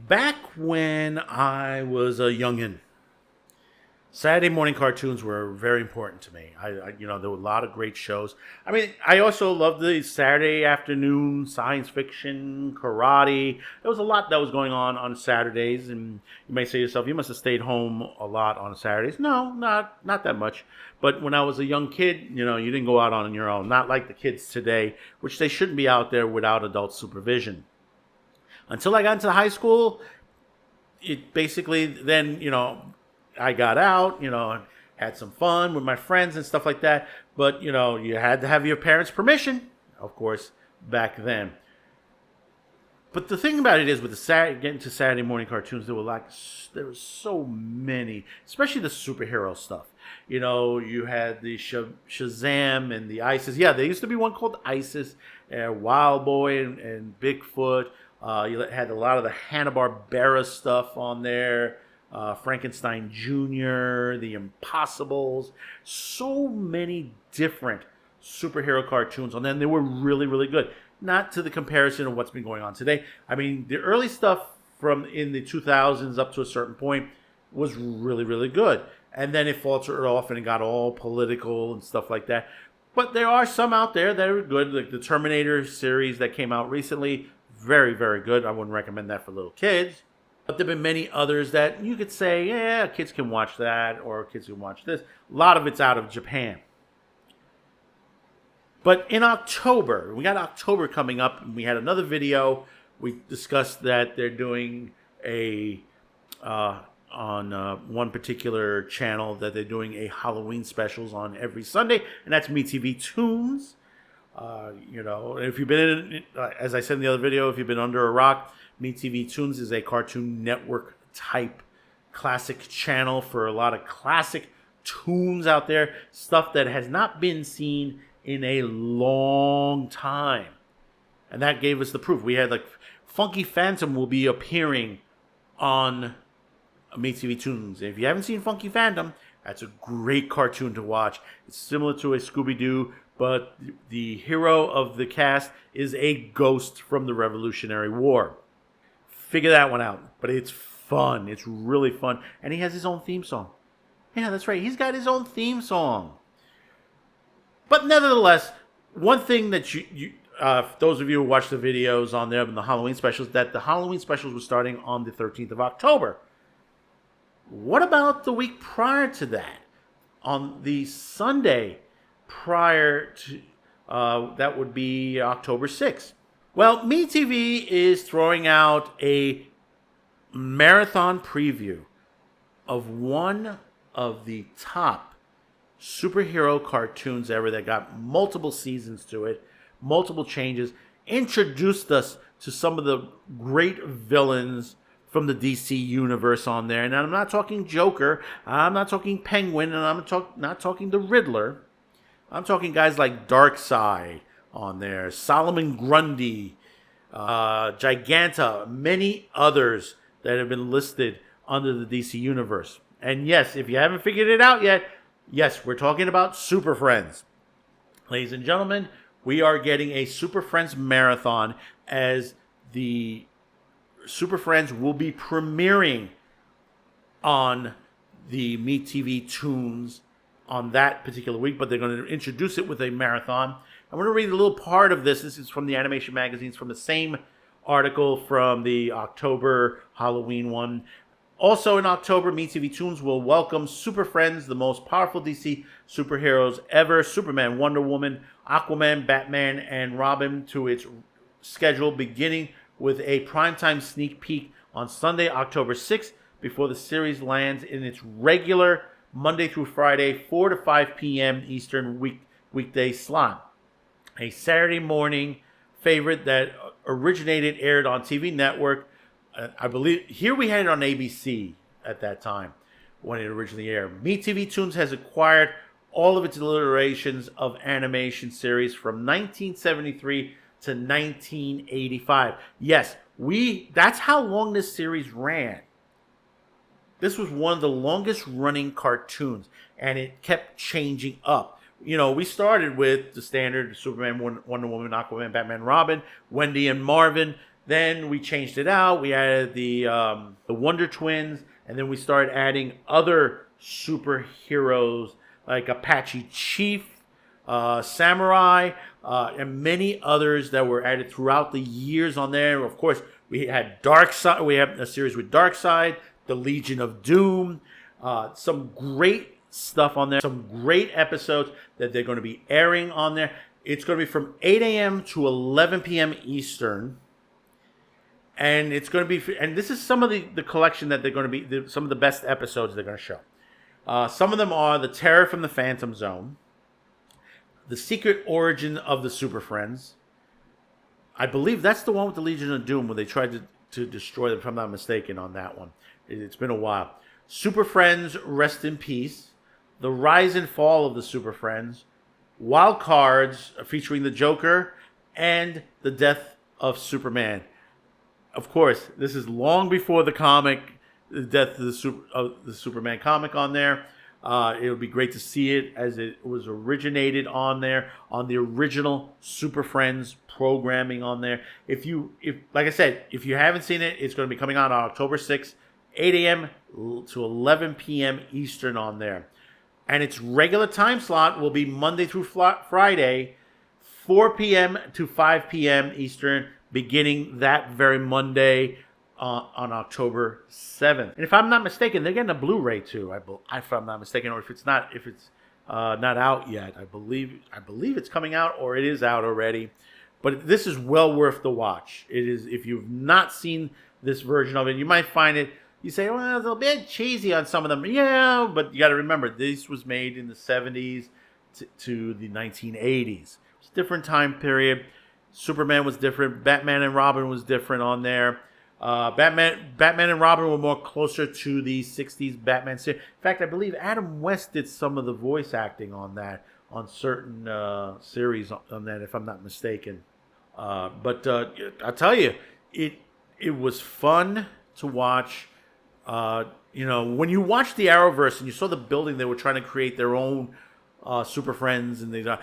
Back when I was a youngin', Saturday morning cartoons were very important to me. There were a lot of great shows. I mean, I also loved the Saturday afternoon science fiction, karate. There was a lot that was going on Saturdays, and you may say to yourself, "You must have stayed home a lot on Saturdays." No, not that much. But when I was a young kid, you didn't go out on your own. Not like the kids today, which they shouldn't be out there without adult supervision. Until I got into high school, it basically then, I got out, had some fun with my friends and stuff like that. But, you had to have your parents' permission, of course, back then. But the thing about it is, with getting to Saturday morning cartoons, there were so many, especially the superhero stuff. You had the Shazam and the ISIS. Yeah, there used to be one called ISIS, Wild Boy and Bigfoot. You had a lot of the Hanna-Barbera stuff on there. Frankenstein Jr., The Impossibles. So many different superhero cartoons. And then they were really, really good. Not to the comparison of what's been going on today. I mean, the early stuff from in the 2000s up to a certain point was really, really good. And then it faltered off and it got all political and stuff like that. But there are some out there that are good. Like the Terminator series that came out recently. Very, very good. I wouldn't recommend that for little kids. But there have been many others that you could say, yeah, kids can watch that, or kids can watch this. A lot of it's out of Japan. But in October, we got October coming up, and we had another video. We discussed that they're doing on one particular channel, that they're doing a Halloween specials on every Sunday, and that's MeTV Toons. If you've been as I said in the other video, if you've been under a rock, MeTV Toons is a Cartoon Network type classic channel for a lot of classic tunes out there, stuff that has not been seen in a long time. And that gave us the proof. We had Funky Phantom will be appearing on MeTV Toons. If you haven't seen Funky Phantom, that's a great cartoon to watch. It's similar to a Scooby-Doo, but the hero of the cast is a ghost from the Revolutionary War. Figure that one out. But it's fun. It's really fun. And he has his own theme song. Yeah, that's right. He's got his own theme song. But nevertheless, one thing that those of you who watch the videos on there and the Halloween specials, that the Halloween specials were starting on the 13th of October. What about the week prior to that? On the Sunday prior to, that would be October 6th. Well, MeTV is throwing out a marathon preview of one of the top superhero cartoons ever that got multiple seasons to it, multiple changes, introduced us to some of the great villains from the DC universe on there. And I'm not talking Joker, I'm not talking Penguin, and I'm not talking the Riddler. I'm talking guys like Darkseid on there, Solomon Grundy, Giganta, many others that have been listed under the DC universe. And yes, if you haven't figured it out yet, yes, we're talking about Superfriends. Ladies and gentlemen, we are getting a Superfriends marathon, as the Superfriends will be premiering on the MeTV Toons on that particular week, but they're going to introduce it with a marathon. I'm going to read a little part of this. This is from the Animation Magazines, from the same article from the October Halloween one. Also in October, MeTV Toons will welcome Super Friends, the most powerful DC superheroes ever, Superman, Wonder Woman, Aquaman, Batman, and Robin, to its schedule, beginning with a primetime sneak peek on Sunday, October 6th, before the series lands in its regular Monday through Friday, 4 to 5 p.m. Eastern weekday slot. A Saturday morning favorite that aired on TV Network. I believe here we had it on ABC at that time when it originally aired. MeTV Toons has acquired all of its iterations of animation series from 1973 to 1985. Yes, that's how long this series ran. This was one of the longest running cartoons, and it kept changing up. We started with the standard Superman, Wonder Woman, Aquaman, Batman, Robin, Wendy and Marvin. Then we changed it out. We added the Wonder Twins, and then we started adding other superheroes like Apache Chief, Samurai, and many others that were added throughout the years on there. Of course, we had Darkseid. We have a series with Darkseid, the Legion of Doom, some great stuff on there, some great episodes that they're going to be airing on there. It's going to be from 8 a.m. to 11 p.m. Eastern. And it's going to be, and this is some of the collection that they're going to be, some of the best episodes they're going to show. Some of them are The Terror from the Phantom Zone, The Secret Origin of the Superfriends. I believe that's the one with the Legion of Doom where they tried to destroy them, if I'm not mistaken, on that one. It's been a while. Superfriends, Rest in Peace. The Rise and Fall of the Superfriends. Wild Cards, featuring the Joker. And The Death of Superman. Of course, this is long before the comic, the Death of the Superman comic on there. It would be great to see it as it was originated on there, on the original Super Friends programming on there. If like I said, if you haven't seen it, it's going to be coming out on October 6th, 8 a.m. to 11 p.m. Eastern on there. And its regular time slot will be Monday through Friday, 4 p.m. to 5 p.m. Eastern, beginning that very Monday on October 7th. And if I'm not mistaken, they're getting a Blu-ray too. If I'm not mistaken, or if it's not out yet, I believe it's coming out, or it is out already. But this is well worth the watch. It is. If you've not seen this version of it, you might find it. You say, well, it's a bit cheesy on some of them. Yeah, but you got to remember, this was made in the 70s to the 1980s. It's a different time period. Superman was different. Batman and Robin was different on there. Batman and Robin were more closer to the 60s Batman series. In fact, I believe Adam West did some of the voice acting on that, on certain series on that, if I'm not mistaken. But I'll tell you, it was fun to watch. When you watch the Arrowverse and you saw the building, they were trying to create their own Super Friends, and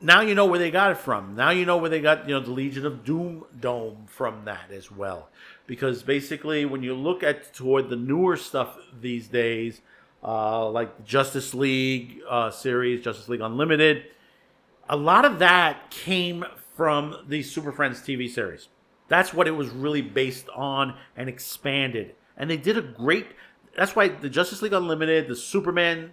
now you know where they got it from. Now you know where they got, the Legion of Doom dome from that as well. Because basically, when you look toward the newer stuff these days, like the Justice League series, Justice League Unlimited, a lot of that came from the Super Friends TV series. That's what it was really based on and expanded. And they did a great... That's why the Justice League Unlimited, the Superman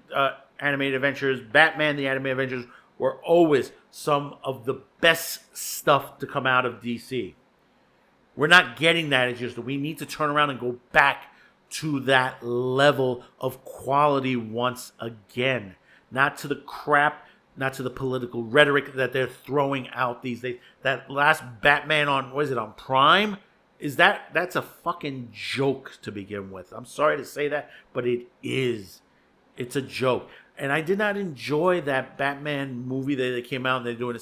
animated adventures, Batman the animated adventures were always some of the best stuff to come out of DC. We're not getting that. It's just that we need to turn around and go back to that level of quality once again. Not to the crap, not to the political rhetoric that they're throwing out these days. That last Batman on Prime? That's a fucking joke to begin with. I'm sorry to say that, but it is. It's a joke. And I did not enjoy that Batman movie that came out, and they're doing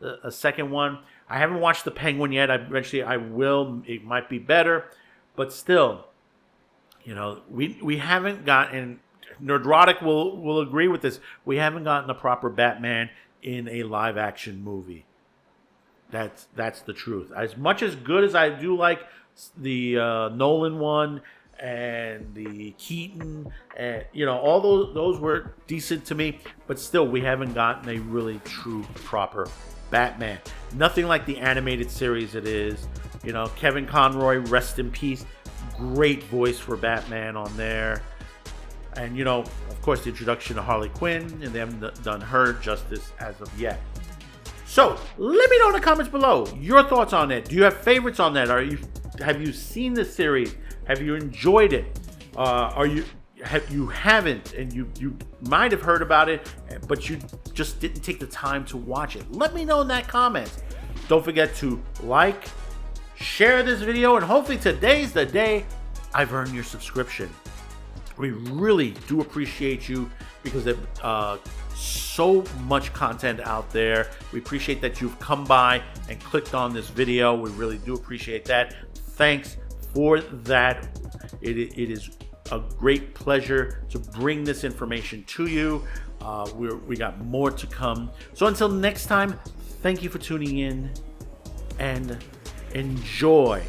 a second one. I haven't watched The Penguin yet. Eventually I will. It might be better. But still, we haven't gotten... Nerdrotic will agree with this. We haven't gotten a proper Batman in a live-action movie. That's the truth. As much as good as I do like the Nolan one and the Keaton, and all those were decent to me, but still we haven't gotten a really true proper Batman. Nothing like the animated series it is. Kevin Conroy, rest in peace. Great voice for Batman on there. And of course the introduction of Harley Quinn, and they haven't done her justice as of yet. So, let me know in the comments below your thoughts on it. Do you have favorites on that? Have you seen the series? Have you enjoyed it? You haven't, and you might have heard about it, but you just didn't take the time to watch it. Let me know in that comments. Don't forget to like, share this video, and hopefully today's the day I've earned your subscription. We really do appreciate you because there's so much content out there. We appreciate that you've come by and clicked on this video. We really do appreciate that. Thanks for that. It is a great pleasure to bring this information to you. We got more to come. So until next time, thank you for tuning in, and Enjoy.